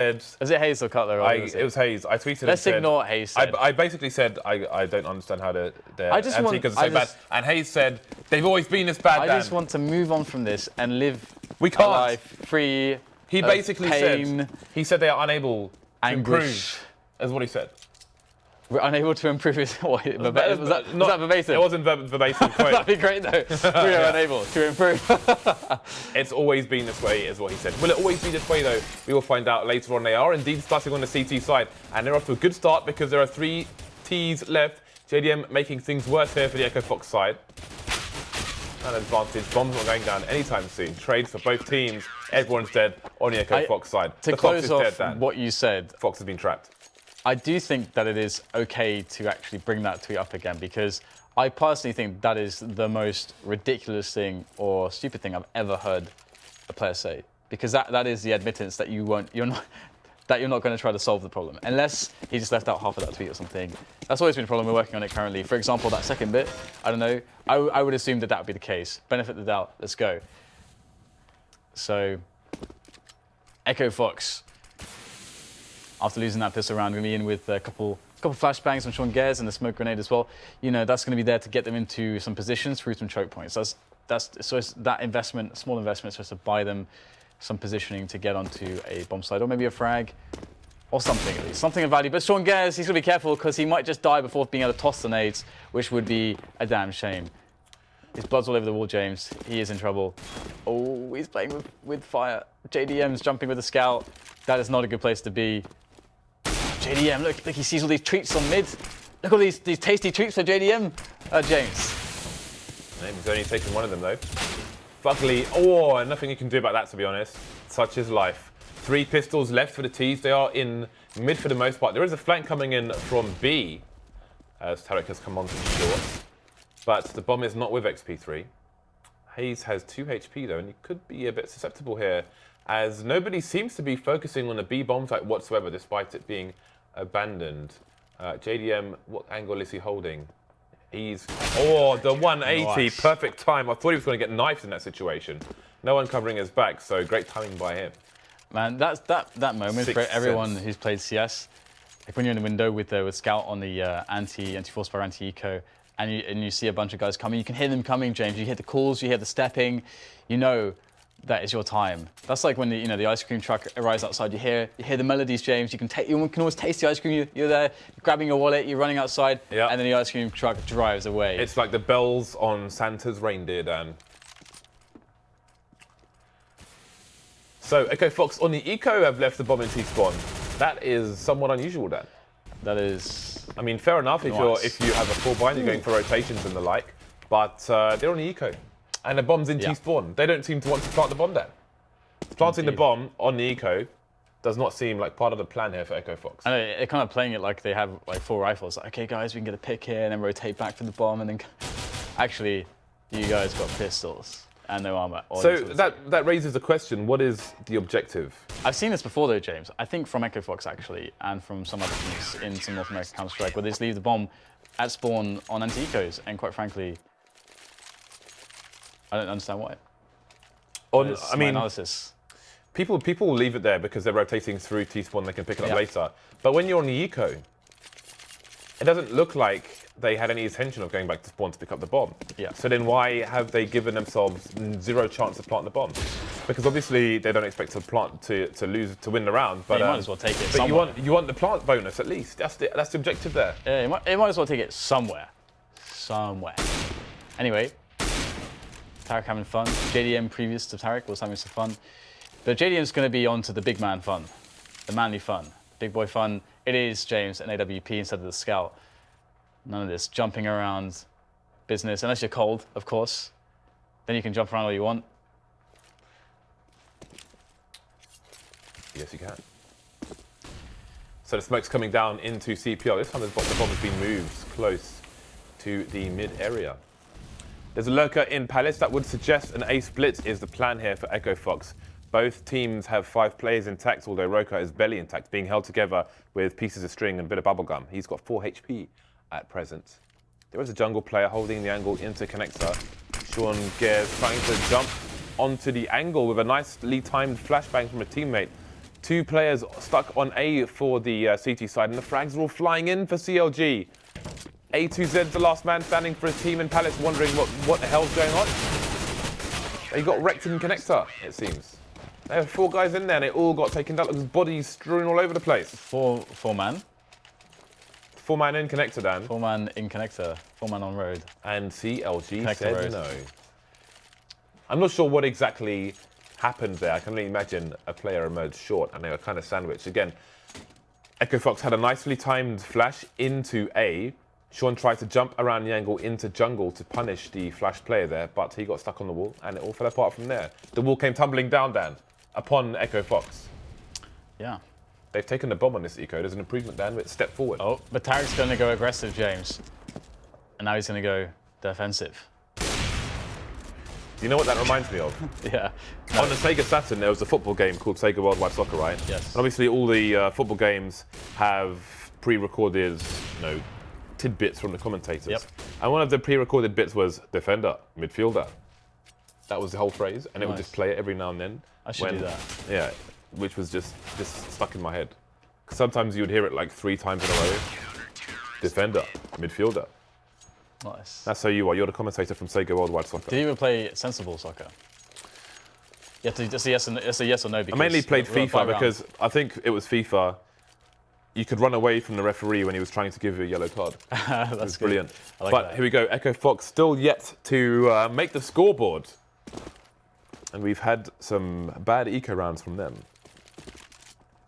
Was it Hayes or Cutler? It was Hayes. I tweeted. Let's ignore Hayes. I basically said I don't understand how they're anti because it's so bad. And Hayes said they've always been this bad. I just want to move on from this and live we can't. a life free. He basically said they are unable to improve. Is what he said. We're unable to improve his. Was that verbatim? It wasn't verbatim. That'd be great though. We are unable to improve. It's always been this way, is what he said. Will it always be this way though? We will find out later on. They are indeed starting on the CT side, and they're off to a good start because there are 3 Ts left. JDM making things worse here for the Echo Fox side. An advantage. Bombs not going down anytime soon. Trades for both teams. Everyone's dead on the Echo Fox side. To close off what you said, Fox has been trapped. I do think that it is okay to actually bring that tweet up again because I personally think that is the most ridiculous thing or stupid thing I've ever heard a player say. Because that is the admittance that you're not going to try to solve the problem. Unless he just left out half of that tweet or something. That's always been a problem. We're working on it currently. For example, that second bit, I don't know. I would assume that would be the case. Benefit the doubt. Let's go. So, Echo Fox. After losing that pistol round, going to be in with a couple flashbangs on Sean Gares and the smoke grenade as well. You know, that's going to be there to get them into some positions through some choke points. So it's that investment, small investment, supposed to buy them some positioning to get onto a bomb site or maybe a frag or something at least. Something of value. But Sean Gares, he's going to be careful because he might just die before being able to toss the nades, which would be a damn shame. His blood's all over the wall, James. He is in trouble. Oh, he's playing with fire. JDM's jumping with a scout. That is not a good place to be. JDM, look, he sees all these treats on mid. Look at all these tasty treats for JDM, James. He's only taken one of them though. Fugly, oh, nothing you can do about that to be honest. Such is life. 3 pistols left for the Ts. They are in mid for the most part. There is a flank coming in from B, as Tarek has come on to short. But the bomb is not with XP3. Hayes has 2 HP though, and he could be a bit susceptible here, as nobody seems to be focusing on the B bomb site whatsoever, despite it being abandoned. JDM, what angle is he holding? He's, the 180, nice. Perfect time. I thought he was going to get knifed in that situation. No one covering his back, so great timing by him. Man, that moment for everyone who's played CS, like when you're in the window with Scout on the anti-force fire, anti-eco, and you see a bunch of guys coming, you can hear them coming, James. You hear the calls, you hear the stepping, you know that is your time. That's like when the ice cream truck arrives outside. You hear the melodies, James. You can always taste the ice cream. You're there, you're grabbing your wallet, you're running outside, and then the ice cream truck drives away. It's like the bells on Santa's reindeer, Dan. So Echo Fox on the eco have left the bomb in T-spawn. That is somewhat unusual, Dan. That is. I mean, fair enough if you have a full bind, you're going for rotations and the like, but they're on the eco. And the bomb's in T-spawn. They don't seem to want to plant the bomb there. Planting the bomb on the eco does not seem like part of the plan here for Echo Fox. I know, they're kind of playing it like they have like 4 rifles. Like, okay, guys, we can get a pick here and then rotate back for the bomb, and then actually, you guys got pistols and no armor. So that raises the question: what is the objective? I've seen this before, though, James. I think from Echo Fox actually, and from some other teams in some North American Counter-Strike, where they just leave the bomb at spawn on anti-ecos, and quite frankly, I don't understand why. I mean, analysis. People leave it there because they're rotating through T-spawn, they can pick it up later. But when you're on the eco, it doesn't look like they had any intention of going back to spawn to pick up the bomb. Yeah. So then why have they given themselves 0 chance to plant the bomb? Because obviously they don't expect to plant to win the round. But you might as well take it. But you want the plant bonus at least. That's the objective there. Yeah, you might as well take it somewhere. Anyway. Tarek having fun. JDM previous to Tarek was having some fun. But JDM's going to be on to the big man fun. The manly fun. Big boy fun. It is, James, an AWP instead of the Scout. None of this jumping around business. Unless you're cold, of course. Then you can jump around all you want. Yes, you can. So the smoke's coming down into CPR. This time the bomb has been moved close to the mid area. There's a lurker in Palace. That would suggest an A split is the plan here for Echo Fox. Both teams have 5 players intact, although Roka is barely intact, being held together with pieces of string and a bit of bubblegum. He's got 4 HP at present. There is a jungle player holding the angle into connector. Sean Gares trying to jump onto the angle with a nicely timed flashbang from a teammate. 2 players stuck on A for the CT side, and the frags are all flying in for CLG. A2Z's the last man standing for his team, and Palace wondering what the hell's going on. They got wrecked in connector, it seems. There were 4 guys in there, and they all got taken down. Look, there's bodies strewn all over the place. Four man? 4-man in connector, Dan. 4-man in connector. 4-man on road. And CLG Connector said road. no. I'm not sure what exactly happened there. I can only imagine a player emerged short, and they were kind of sandwiched. Again, Echo Fox had a nicely timed flash into A. Sean tried to jump around the angle into jungle to punish the flash player there, but he got stuck on the wall, and it all fell apart from there. The wall came tumbling down, Dan, upon Echo Fox. Yeah. They've taken the bomb on this eco. There's an improvement, Dan, but step forward. Oh, but Tarek's going to go aggressive, James. And now he's going to go defensive. You know what that reminds me of? Yeah. On the Sega Saturn, there was a football game called Sega Worldwide Soccer, right? Yes. And obviously, all the football games have pre-recorded, tidbits from the commentators. Yep. And one of the pre-recorded bits was defender, midfielder. That was the whole phrase, and it would just play it every now and then. I should do that. Yeah, which was just stuck in my head. Sometimes you would hear it like 3 times in a row. Defender, midfielder. Nice. That's how you are. You're the commentator from Sega Worldwide Soccer. Did you ever play sensible soccer? You have to just it's a yes or no. Because I mainly played we're FIFA because I think it was FIFA. You could run away from the referee when he was trying to give you a yellow card. That's It was good. brilliant. I like But that. here we go. Echo Fox still yet to make the scoreboard. And we've had some bad eco rounds from them.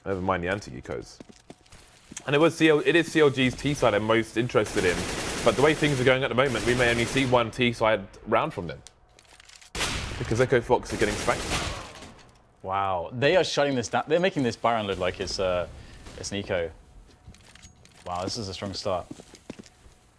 Never mind the anti-ecos. And it is CLG's T-side I'm most interested in. But the way things are going at the moment, we may only see 1 T-side round from them. Because Echo Fox are getting spanked. Wow, they are shutting this down. They're making this Byron look like it's an eco. Wow, this is a strong start.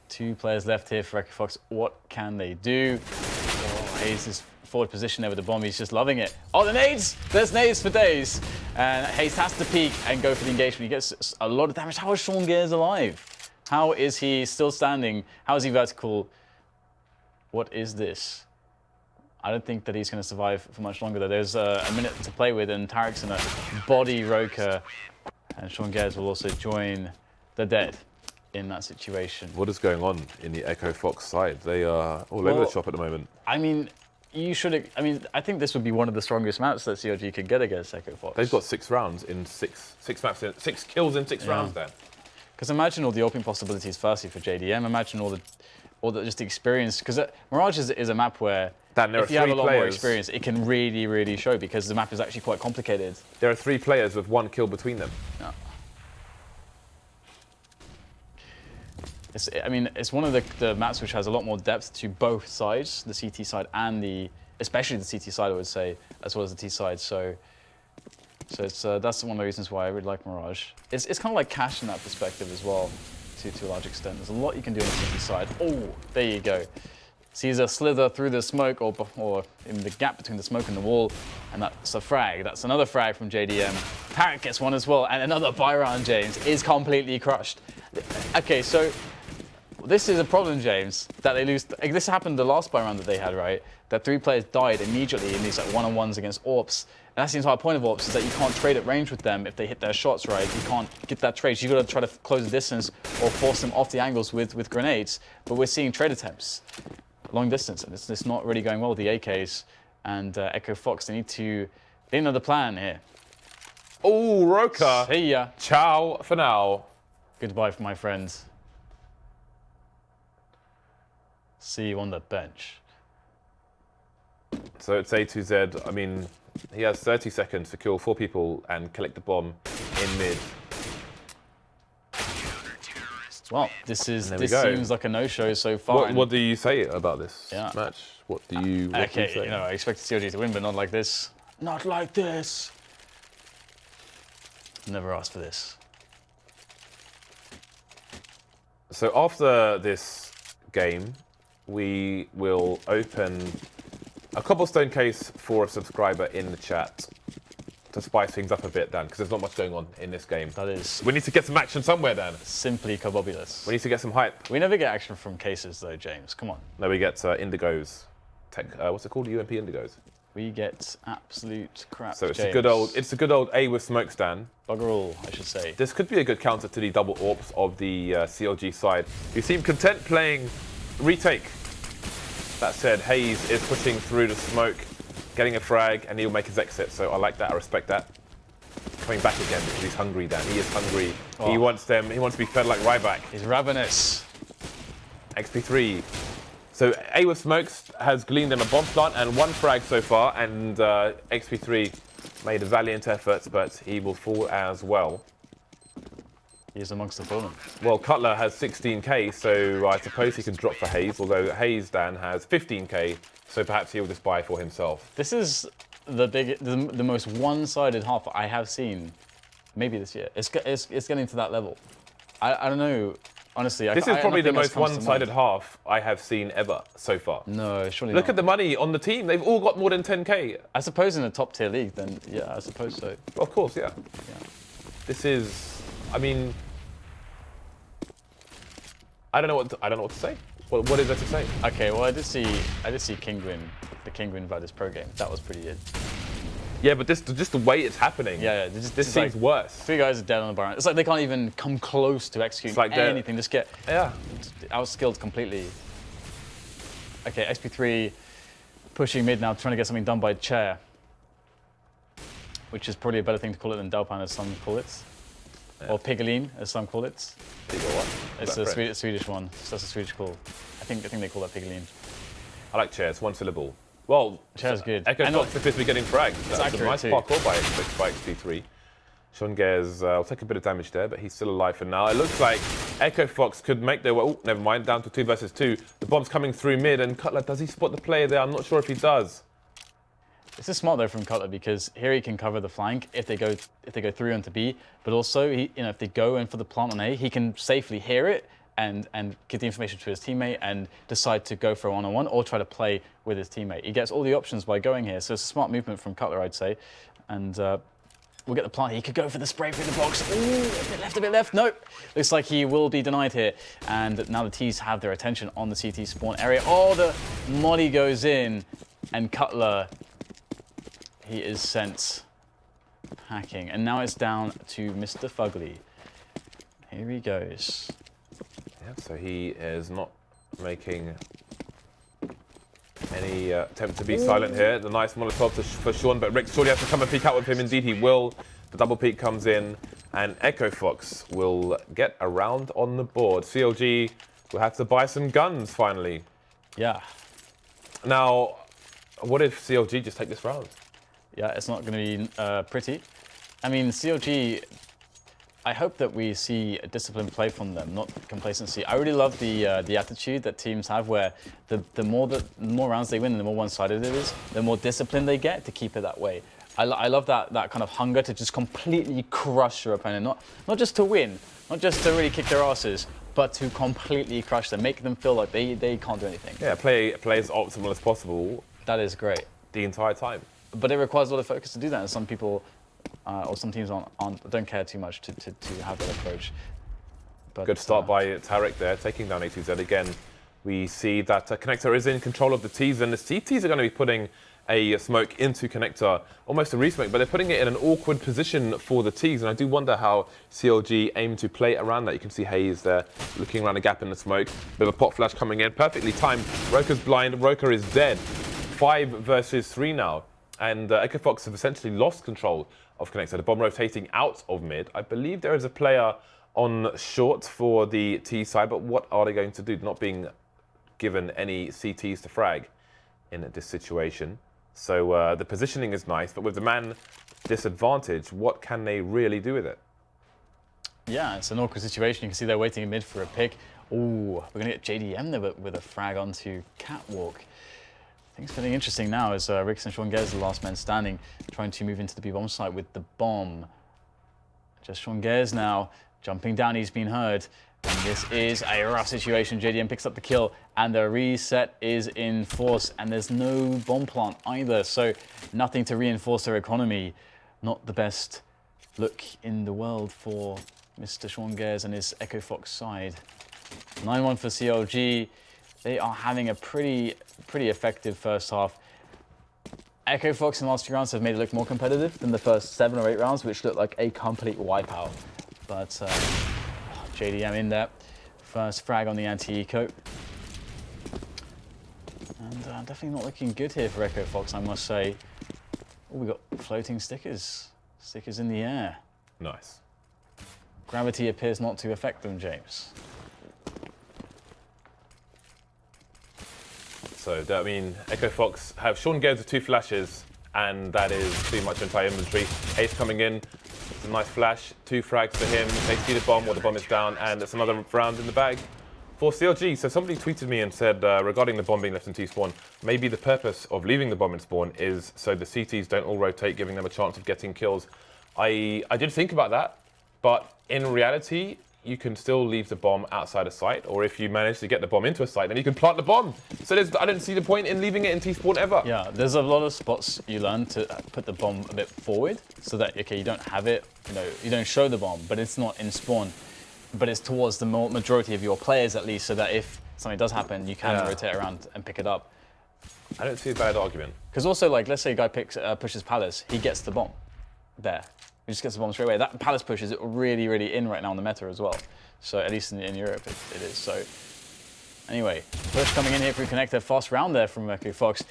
2 players left here for Echo Fox. What can they do? Oh, Hayes is forward position there with the bomb. He's just loving it. Oh, the nades! There's nades for days. And Hayes has to peek and go for the engagement. He gets a lot of damage. How is Sean Gears alive? How is he still standing? How is he vertical? What is this? I don't think that he's going to survive for much longer, though. There's a minute to play with, and Tarek's in a body roker. And Sean Gears will also join the dead in that situation. What is going on in the Echo Fox side? They are all over the shop at the moment. I mean, I think this would be one of the strongest maps that CLG could get against Echo Fox. They've got 6 rounds in 6 maps, 6 kills in 6 rounds then. Because imagine all the open possibilities firstly for JDM. Imagine all the just the experience. Because Mirage is a map where if you have a lot more experience, it can really, really show because the map is actually quite complicated. There are 3 players with 1 kill between them. Yeah. It's one of the maps which has a lot more depth to both sides, the CT side and especially the CT side, I would say, as well as the T side. So it's that's one of the reasons why I really like Mirage. It's kind of like Cash in that perspective as well, to a large extent. There's a lot you can do on the CT side. Oh, there you go. Sees a slither through the smoke or in the gap between the smoke and the wall, and that's a frag. That's another frag from JDM. Tarek gets one as well, and another Byron James is completely crushed. Okay, so this is a problem, James, that they lose. This happened the last buy round that they had, right? That 3 players died immediately in these one-on-ones against AWPs. And that's the entire point of AWPs, is that you can't trade at range with them if they hit their shots, right? You can't get that trade. You got to try to close the distance or force them off the angles with grenades. But we're seeing trade attempts long distance, and it's not really going well with the AKs. And Echo Fox, they need another plan here. Oh, Roka. See ya. Ciao for now. Goodbye, for my friends. See you on the bench. So it's A2Z. I mean, he has 30 seconds to kill 4 people and collect the bomb in mid. Well, this go. seems like a no-show so far. What do you say about this match? What do you say? I expected CLG to win, but not like this. Not like this. Never asked for this. So after this game, we will open a cobblestone case for a subscriber in the chat to spice things up a bit, Dan, because there's not much going on in this game. That is We need to get some action somewhere, Dan. simply cobobulous. We need to get some hype. We never get action from cases, though, James. Come on. No, we get Indigos. What's it called? UMP Indigos. We get absolute crap. So it's James. a good old A with smoke stand. Bugger all, I should say. This could be a good counter to the double AWPs of the CLG side. You seem content playing retake. That said, Hayes is pushing through the smoke, getting a frag, and he'll make his exit. So I like that. I respect that. Coming back again because he's hungry, Dan. He is hungry. Oh. He wants them. He wants to be fed like Ryback. He's ravenous. XP3. So A with smokes has gleaned in a bomb plant and 1 frag so far, and XP3 made a valiant effort, but he will fall as well. He's amongst the fallen. Well, Cutler has 16k, so I suppose he can drop for Hayes, although Hayes, Dan, has 15k, so perhaps he'll just buy for himself. This is the most one-sided half I have seen, maybe this year. It's getting to that level. I don't know. Honestly, this is probably the most one-sided half I have seen ever so far. No, surely not. Look at the money on the team. They've all got more than 10k. I suppose in a top-tier league, then yeah, I suppose so. Of course, yeah. This is, I mean, I don't know what to say. What is there to say? Okay, well I did see Kingwin, the Kingwin Vadis pro game. That was pretty good. Yeah, but just the way it's happening. Yeah, this seems like worse. 3 guys are dead on the bar. It's like they can't even come close to execute anything. Just get outskilled completely. Okay, XP3 pushing mid now, trying to get something done by Chair, which is probably a better thing to call it than Dalpan, as some call it, or Piggelin, as some call it. What? It's a Swedish one. So that's a Swedish call. I think they call that Piggelin. I like Chair. It's 1 syllable. Well, Chair's good. Echo Fox appears to be getting fragged. That's a nice parkour by XP3. Sean Gares will take a bit of damage there, but he's still alive for now. It looks like Echo Fox could make their way. Oh, never mind. Down to 2 versus 2. The bomb's coming through mid, and Cutler, does he spot the player there? I'm not sure if he does. This is smart though from Cutler, because here he can cover the flank if they go through onto B, but also if they go in for the plant on A, he can safely hear it and give the information to his teammate and decide to go for a one-on-one or try to play with his teammate. He gets all the options by going here, so it's a smart movement from Cutler, I'd say. And we'll get the plant. He could go for the spray through the box. Ooh, a bit left. Nope. Looks like he will be denied here. And now the T's have their attention on the CT spawn area. Oh, the molly goes in, and Cutler, he is sent packing. And now it's down to Mr. Fugly. Here he goes. Yeah, so he is not making any attempt to be silent here. The nice Molotov for Sean, but Rick surely has to come and peek out with him. Indeed, he will. The double peek comes in, and Echo Fox will get around on the board. CLG will have to buy some guns finally. Yeah. Now, what if CLG just take this round? Yeah, it's not going to be pretty. I mean, CLG, I hope that we see a disciplined play from them, not complacency. I really love the attitude that teams have, where the more rounds they win, the more one-sided it is, the more discipline they get to keep it that way. I love that kind of hunger to just completely crush your opponent, not just to win, not just to really kick their asses, but to completely crush them, make them feel like they can't do anything. Yeah, play as optimal as possible. That is great. The entire time. But it requires a lot of focus to do that, and some people or some teams don't care too much to have that approach. But, good start by Tarek there, taking down A2Z again. We see that Connector is in control of the T's, and the CTs are going to be putting a smoke into Connector, almost a resmoke, but they're putting it in an awkward position for the T's, and I do wonder how CLG aim to play around that. You can see Hayes there looking around a gap in the smoke. Bit of a pot flash coming in, perfectly timed. Roker's blind, Roker is dead. 5 versus 3 now. And Echo Fox have essentially lost control of Connector. The bomb rotating out of mid. I believe there is a player on short for the T side, but what are they going to do? Not being given any CTs to frag in this situation. So the positioning is nice, but with the man disadvantage, what can they really do with it? Yeah, it's an awkward situation. You can see they're waiting in mid for a pick. Ooh, we're going to get JDM there with a frag onto Catwalk. Things getting interesting now as Rix and Sean Gares, the last man standing, trying to move into the B-bomb site with the bomb. Just Sean Gares now jumping down. He's been heard. And this is a rough situation. JDM picks up the kill, and the reset is in force. And there's no bomb plant either, so nothing to reinforce their economy. Not the best look in the world for Mr. Sean Gares and his Echo Fox side. 9-1 for CLG. They are having a pretty effective first half. Echo Fox in the last few rounds have made it look more competitive than the first 7 or 8 rounds, which looked like a complete wipeout. But JDM in there. First frag on the anti-eco. And definitely not looking good here for Echo Fox, I must say. Oh, we got floating stickers. Stickers in the air. Nice. Gravity appears not to affect them, James. So, I mean, Echo Fox have Sean Gales with 2 flashes, and that is pretty much entire inventory. Ace coming in, it's a nice flash, 2 frags for him. They see the bomb, or the bomb is down, and it's another round in the bag for CLG. So somebody tweeted me and said, regarding the bomb being left in T-spawn, maybe the purpose of leaving the bomb in spawn is so the CTs don't all rotate, giving them a chance of getting kills. I did think about that, but in reality, you can still leave the bomb outside a site, or if you manage to get the bomb into a site, then you can plant the bomb. So I don't see the point in leaving it in T-spawn ever. Yeah, there's a lot of spots you learn to put the bomb a bit forward, so that, okay, you don't have it, you don't show the bomb, but it's not in spawn, but it's towards the majority of your players at least, so that if something does happen, you can rotate around and pick it up. I don't see a bad argument. Because also, like, let's say a guy pushes Palace, he gets the bomb there. He just gets the bomb straight away. That Palace push is really, really in right now in the meta as well. So at least in Europe, it is. So anyway, push coming in here for Connector. Fast round there from Echo Fox.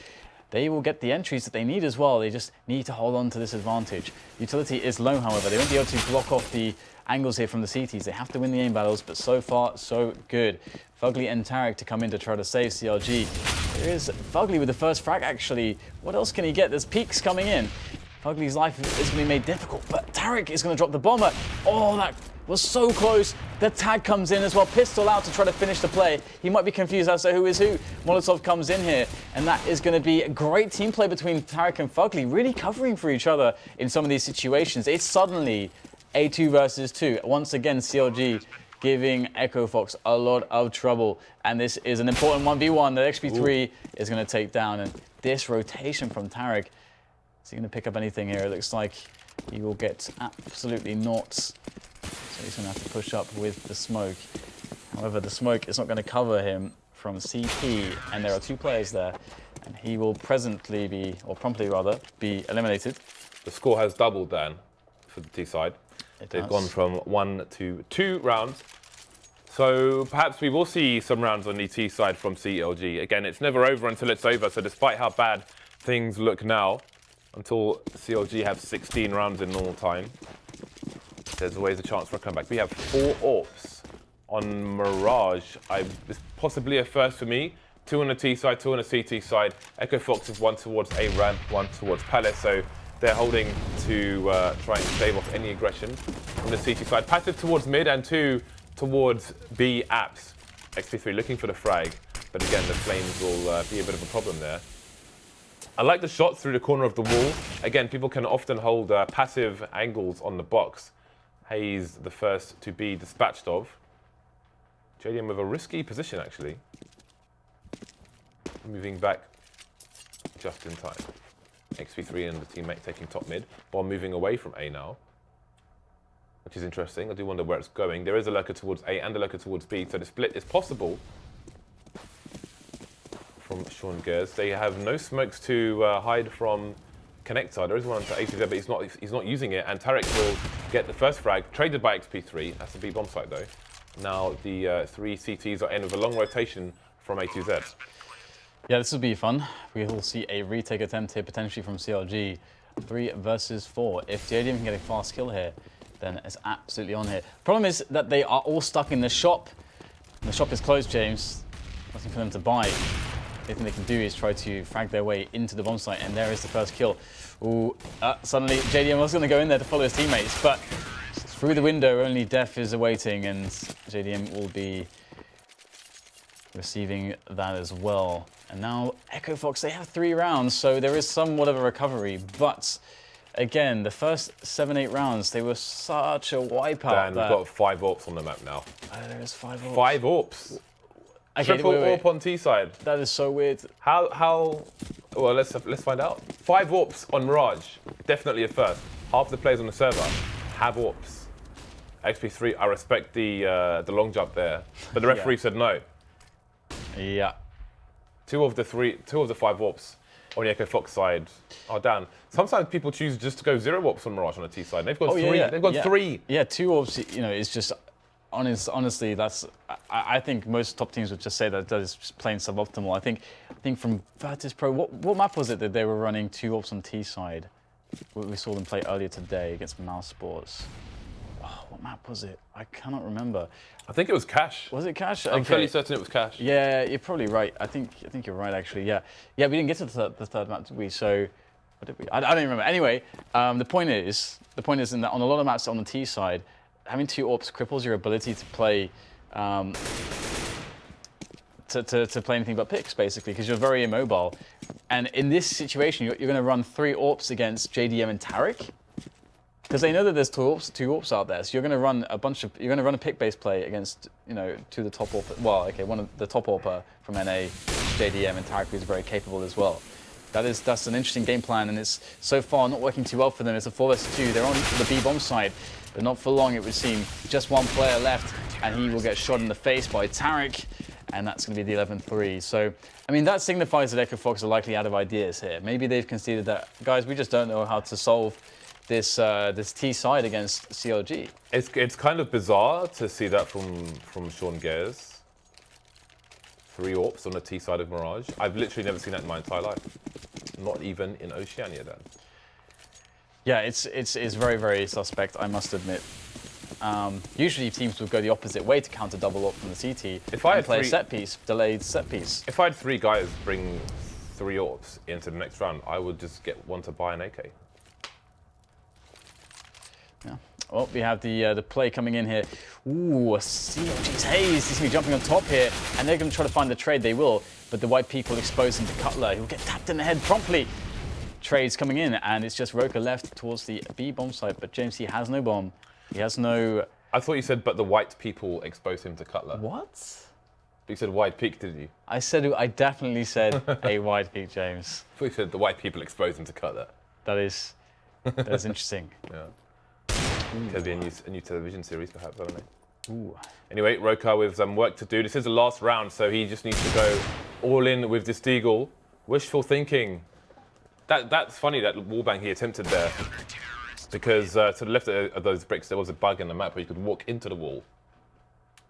They will get the entries that they need as well. They just need to hold on to this advantage. Utility is low, however. They won't be able to block off the angles here from the CTs. They have to win the aim battles, but so far, so good. Fugly and Tarek to come in to try to save CLG. There is Fugly with the first frag, actually. What else can he get? There's peaks coming in. Fugly's life is going to be made difficult, but Tarek is going to drop the bomber. Oh, that was so close. The tag comes in as well. Pistol out to try to finish the play. He might be confused as to who is who. Molotov comes in here, and that is going to be a great team play between Tarek and Fugly, really covering for each other in some of these situations. It's suddenly a 2 versus 2. Once again, CLG giving Echo Fox a lot of trouble, and this is an important 1v1 that XP3 is going to take down. And this rotation from Tarek, is he going to pick up anything here? It looks like he will get absolutely not. So he's going to have to push up with the smoke. However, the smoke is not going to cover him from CT, and there are 2 players there. And he will presently be, or promptly rather, be eliminated. The score has doubled then for the T side. They've gone from 1 to 2 rounds. So perhaps we will see some rounds on the T side from CLG. Again, it's never over until it's over. So despite how bad things look now, until CLG have 16 rounds in normal time, there's always a chance for a comeback. We have 4 AWPs on Mirage. It's possibly a first for me. 2 on the T side, 2 on the CT side. Echo Fox is 1 towards A ramp, 1 towards Palace. So they're holding to try and stave off any aggression from the CT side. Passive towards mid and 2 towards B apps. XP3 looking for the frag, but again, the flames will be a bit of a problem there. I like the shot through the corner of the wall. Again, people can often hold passive angles on the box. Hayes, the first to be dispatched of. JDM with a risky position, actually. Moving back just in time. XP3 and the teammate taking top mid, while moving away from A now, which is interesting. I do wonder where it's going. There is a lurker towards A and a lurker towards B, so the split is possible from Sean Gers. They have no smokes to hide from Connector. There is one to ATZ, but he's not using it, and Tarek will get the first frag, traded by XP3. That's a B bomb site though. Now the 3 CTs are in with a long rotation from A2Z. Yeah, this will be fun. We will see a retake attempt here, potentially from CLG. 3 versus 4. If JDM can get a fast kill here, then it's absolutely on here. Problem is that they are all stuck in the shop. The shop is closed, James. Nothing for them to buy. The only thing they can do is try to frag their way into the bomb site, and there is the first kill. Ooh, suddenly JDM was going to go in there to follow his teammates, but through the window, only death is awaiting, and JDM will be receiving that as well. And now Echo Fox, they have 3 rounds, so there is somewhat of a recovery. But again, the first 7-8 rounds, they were such a wipeout. Dan, we've got 5 AWPs on the map now. There is 5 AWPs. 5 AWPs. Okay, Triple wait. AWP on T side. That is so weird. How? Well, let's find out. 5 AWPs on Mirage, definitely a first. Half the players on the server have AWPs. XP3, I respect the long jump there, but the referee said no. Yeah. 2 of the 5 AWPs. on the Echo Fox side are down. Sometimes people choose just to go 0 ops on Mirage on the T side. They've got three. Yeah. They've got 3. Yeah, 2 orbs, is just, honestly, that's, I think most top teams would just say that is just plain suboptimal. I think from Virtus Pro, what map was it that they were running 2 orbs on T side? We saw them play earlier today against Mouse Sports. Oh, what map was it? I cannot remember. I think it was Cash. Was it Cash? I'm fairly certain it was Cash. Yeah, you're probably right. I think you're right, actually. Yeah, we didn't get to the third map, did we? So, what did we? I don't even remember. Anyway, the point is in that on a lot of maps on the T side, having 2 AWPs cripples your ability to play to play anything but picks, basically, because you're very immobile. And in this situation, you're going to run 3 AWPs against JDM and Tarek, because they know that there's 2 AWPs out there. So you're going to run a pick-based play against, 2 of the top AWP. Well, okay, one of the top AWPer from NA, JDM, and Tarek, who's very capable as well. That's an interesting game plan, and it's so far not working too well for them. It's a 4 vs 2. They're on the B bomb side, but not for long, it would seem. Just one player left, and he will get shot in the face by Tarek, and that's going to be the 11-3. So, I mean, that signifies that Echo Fox are likely out of ideas here. Maybe they've conceded that, guys, we just don't know how to solve this T side against CLG. It's kind of bizarre to see that from Sean Gares. 3 AWPs on the T side of Mirage. I've literally never seen that in my entire life. Not even in Oceania, then. Yeah, it's very, very suspect, I must admit. Usually teams would go the opposite way to counter double up from the CT and play a set piece, delayed set piece. If I had 3 guys bring 3 AWPs into the next round, I would just get one to buy an AK. Yeah. Well, we have the play coming in here. Ooh, CLG's Haze. He's going to be jumping on top here, and they're going to try to find the trade. They will, but the white people expose him to Cutler. He'll get tapped in the head promptly. Trades coming in, and it's just Roka left towards the B bomb site, but James, he has no bomb. He has no... I thought you said, but the white people expose him to Cutler. What? But you said wide peak, didn't you? I definitely said a wide peak, James. I thought you said the white people expose him to Cutler. That is interesting. Yeah. Could be a new television series, perhaps, I don't know. Ooh. Anyway, Roka with some work to do. This is the last round, so he just needs to go all in with this Deagle. Wishful thinking. That's funny, that wallbang he attempted there. Because to the left of those bricks, there was a bug in the map where you could walk into the wall.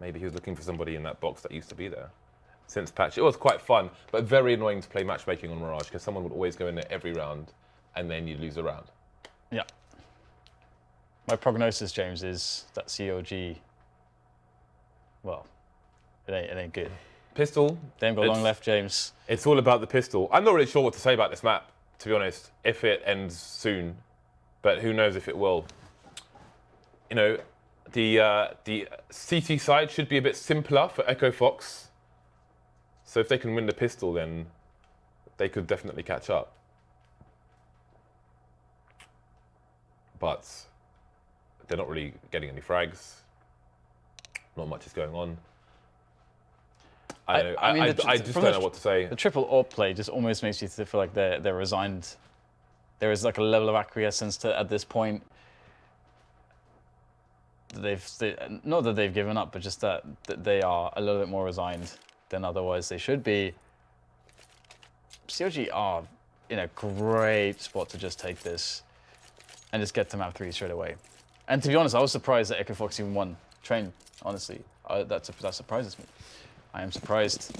Maybe he was looking for somebody in that box that used to be there. Since patch, it was quite fun, but very annoying to play matchmaking on Mirage, because someone would always go in there every round, and then you'd lose a round. Yeah. My prognosis, James, is that CLG, well, it ain't good. Pistol. They haven't got long left, James. It's all about the pistol. I'm not really sure what to say about this map, to be honest, if it ends soon. But who knows if it will. The CT side should be a bit simpler for Echo Fox. So if they can win the pistol, then they could definitely catch up. But they're not really getting any frags. Not much is going on. I just don't know what to say. The triple AWP play just almost makes you feel like they're resigned. There is like a level of acquiescence to at this point. Not that they've given up, but just that they are a little bit more resigned than otherwise they should be. CLG are in a great spot to just take this and just get to map 3 straight away. And to be honest, I was surprised that Echo Fox even won Train, honestly. That surprises me. I am surprised.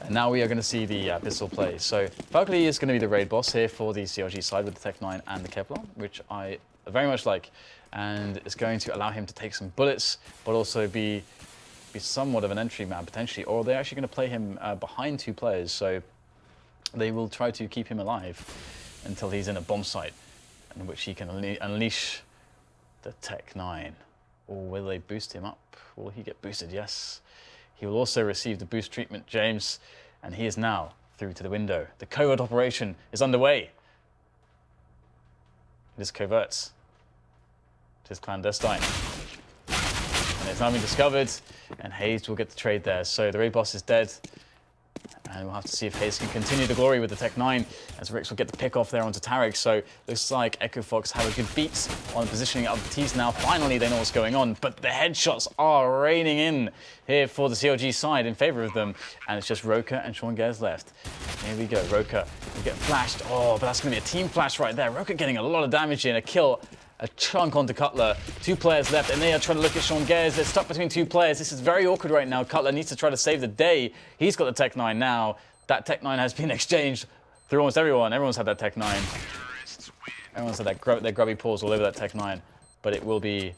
And now we are going to see the pistol play. So Berkeley is going to be the raid boss here for the CLG side with the Tech 9 and the Kevlar, which I very much like. And it's going to allow him to take some bullets, but also be somewhat of an entry man potentially. Or they're actually going to play him behind 2 players. So they will try to keep him alive until he's in a bomb site, in which he can unleash the Tech 9. Or will they boost him up? Will he get boosted? Yes. He will also receive the boost treatment, James, and he is now through to the window. The covert operation is underway. It is covert. It is clandestine. And it's now been discovered, and Hayes will get the trade there. So the raid boss is dead. And we'll have to see if Hayes can continue the glory with the Tech 9, as Rix will get the pick off there onto Tarek. So looks like Echo Fox have a good beat on the positioning of the T's now. Finally, they know what's going on, but the headshots are raining in here for the CLG side in favor of them. And it's just Roka and Sean Gares left. Here we go, Roka. We get flashed. Oh, but that's going to be a team flash right there. Roka getting a lot of damage in, a kill, a chunk onto Cutler. 2 players left, and they are trying to look at Sean Gares. They're stuck between 2 players. This is very awkward right now. Cutler needs to try to save the day. He's got the Tech 9 now. That Tech 9 has been exchanged through almost everyone. Everyone's had that Tech 9. Everyone's had their grubby paws all over that Tech 9. But it will be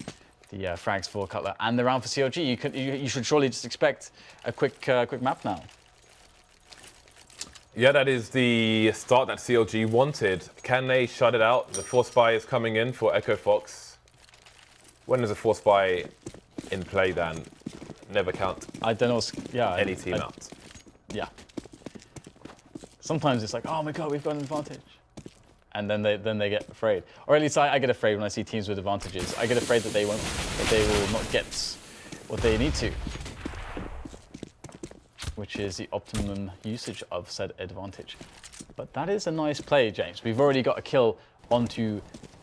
the frags for Cutler and the round for CLG. You should surely just expect a quick map now. Yeah, that is the start that CLG wanted. Can they shut it out? The force buy is coming in for Echo Fox. When there's a force buy in play, then never count I don't know. Yeah, any team out. Yeah. Sometimes it's like, oh my god, we've got an advantage, and then they get afraid, or at least I get afraid when I see teams with advantages. I get afraid that they will not get what they need to, which is the optimum usage of said advantage. But that is a nice play, James. We've already got a kill onto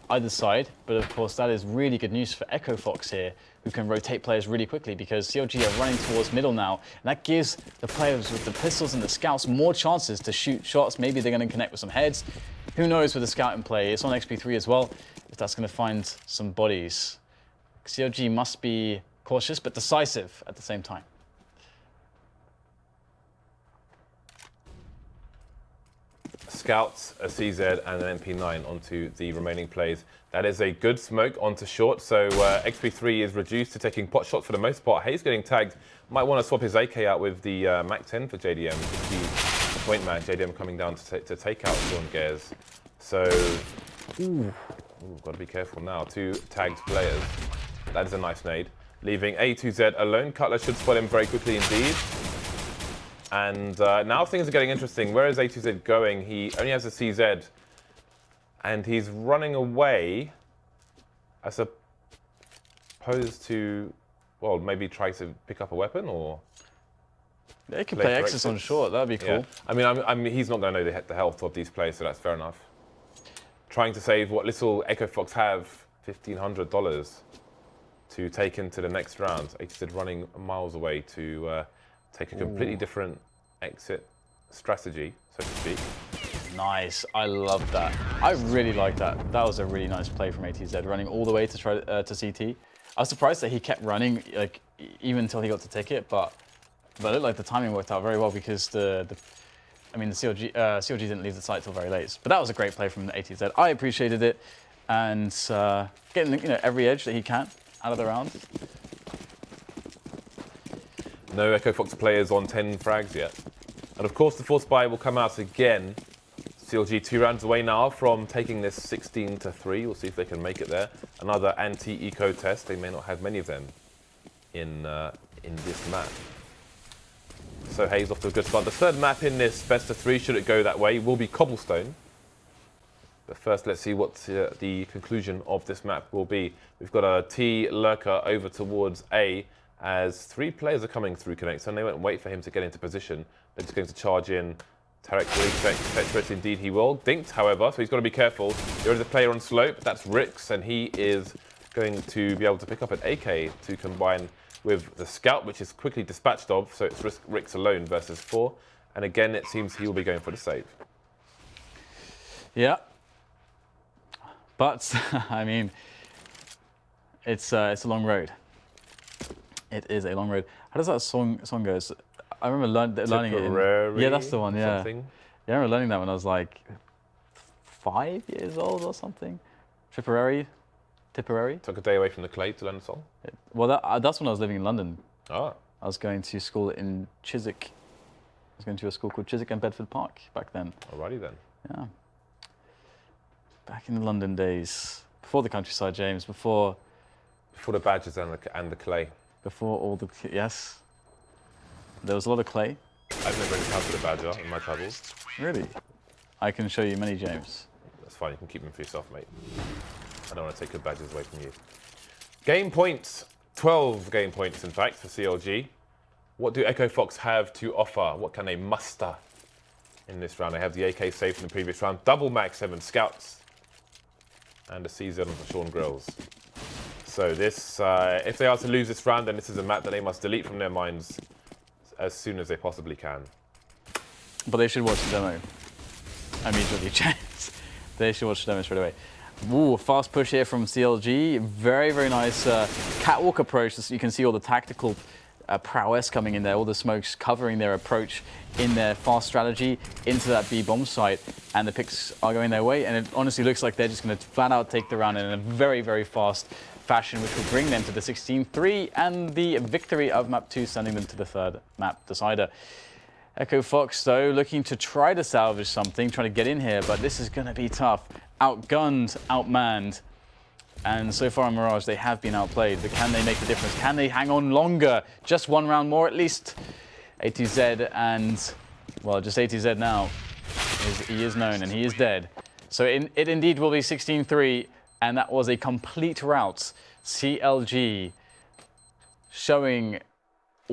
either side, but of course that is really good news for Echo Fox here, who can rotate players really quickly because CLG are running towards middle now, and that gives the players with the pistols and the scouts more chances to shoot shots. Maybe they're going to connect with some heads. Who knows with the scout in play? It's on XP3 as well, if that's going to find some bodies. CLG must be cautious but decisive at the same time. Scouts, a CZ, and an MP9 onto the remaining plays. That is a good smoke onto short, so XP3 is reduced to taking pot shots for the most part. Hayes getting tagged. Might want to swap his AK out with the Mac-10 for JDM. The point man, JDM coming down to take out Sean Gares. So, got to be careful now. 2 tagged players. That is a nice nade. Leaving A2Z alone. Cutler should spot him very quickly indeed. And now things are getting interesting. Where is A2Z going? He only has a CZ. And he's running away as opposed to, well, maybe try to pick up a weapon or... They can play Exus on short. That'd be cool. Yeah. I mean, he's not going to know the health of these players, so that's fair enough. Trying to save what little Echo Fox have, $1,500 to take into the next round. A2Z running miles away to... take a completely different exit strategy, so to speak. Nice, I love that. I really like that. That was a really nice play from ATZ, running all the way to try to CT. I was surprised that he kept running, like even until he got to ticket, but it looked like the timing worked out very well because the CLG didn't leave the site till very late. But that was a great play from the ATZ. I appreciated it, and getting every edge that he can out of the round. No Echo Fox players on 10 frags yet. And of course the force buy will come out again. CLG 2 rounds away now from taking this 16-3. We'll see if they can make it there. Another anti-eco test. They may not have many of them in this map. So Hayes off to a good start. The third map in this best of 3, should it go that way, will be Cobblestone. But first let's see what the conclusion of this map will be. We've got a T lurker over towards A, as 3 players are coming through Connect, and they won't wait for him to get into position. They're just going to charge in. Tarek will expect Tetris, indeed he will. Dinked, however, so he's got to be careful. There is a player on slope, that's Rix, and he is going to be able to pick up an AK to combine with the scout, which is quickly dispatched of, so it's Rix alone versus 4. And again, it seems he will be going for the save. Yeah. But, I mean, it's a long road. It is a long road. How does that song go? I remember learning it. Yeah, that's the one. Yeah. Something. Yeah, I remember learning that when I was like 5 years old or something. Tipperary. Took a day away from the clay to learn the song. Well, that's when I was living in London. Ah. I was going to school in Chiswick. I was going to a school called Chiswick and Bedford Park back then. Alrighty then. Yeah. Back in the London days, before the countryside, James, before the badges and the clay. Before all the, yes. There was a lot of clay. I've never encountered a badger in my travels. Really? I can show you many, James. That's fine, you can keep them for yourself, mate. I don't want to take your badges away from you. Game points. 12 game points, in fact, for CLG. What do Echo Fox have to offer? What can they muster in this round? They have the AK saved from the previous round. Double Mag 7 Scouts. And a CZ on for Sean Grills. So this, if they are to lose this round, then this is a map that they must delete from their minds as soon as they possibly can. But they should watch the demo immediately, chat. They should watch the demo straight away. Ooh, fast push here from CLG. Very, very nice catwalk approach. You can see all the tactical prowess coming in there, all the smokes covering their approach in their fast strategy into that B bomb site, and the picks are going their way, and it honestly looks like they're just going to flat out take the round in a very, very fast fashion, which will bring them to the 16-3 and the victory of map 2, sending them to the third map decider. Echo Fox, though, looking to try to salvage something, trying to get in here, but this is going to be tough. Outgunned, outmanned, and so far in Mirage, they have been outplayed, but can they make the difference? Can they hang on longer? Just one round more, at least. A2Z and, well, just A2Z now. He is known, and he is dead. So it indeed will be 16-3, and that was a complete rout. CLG showing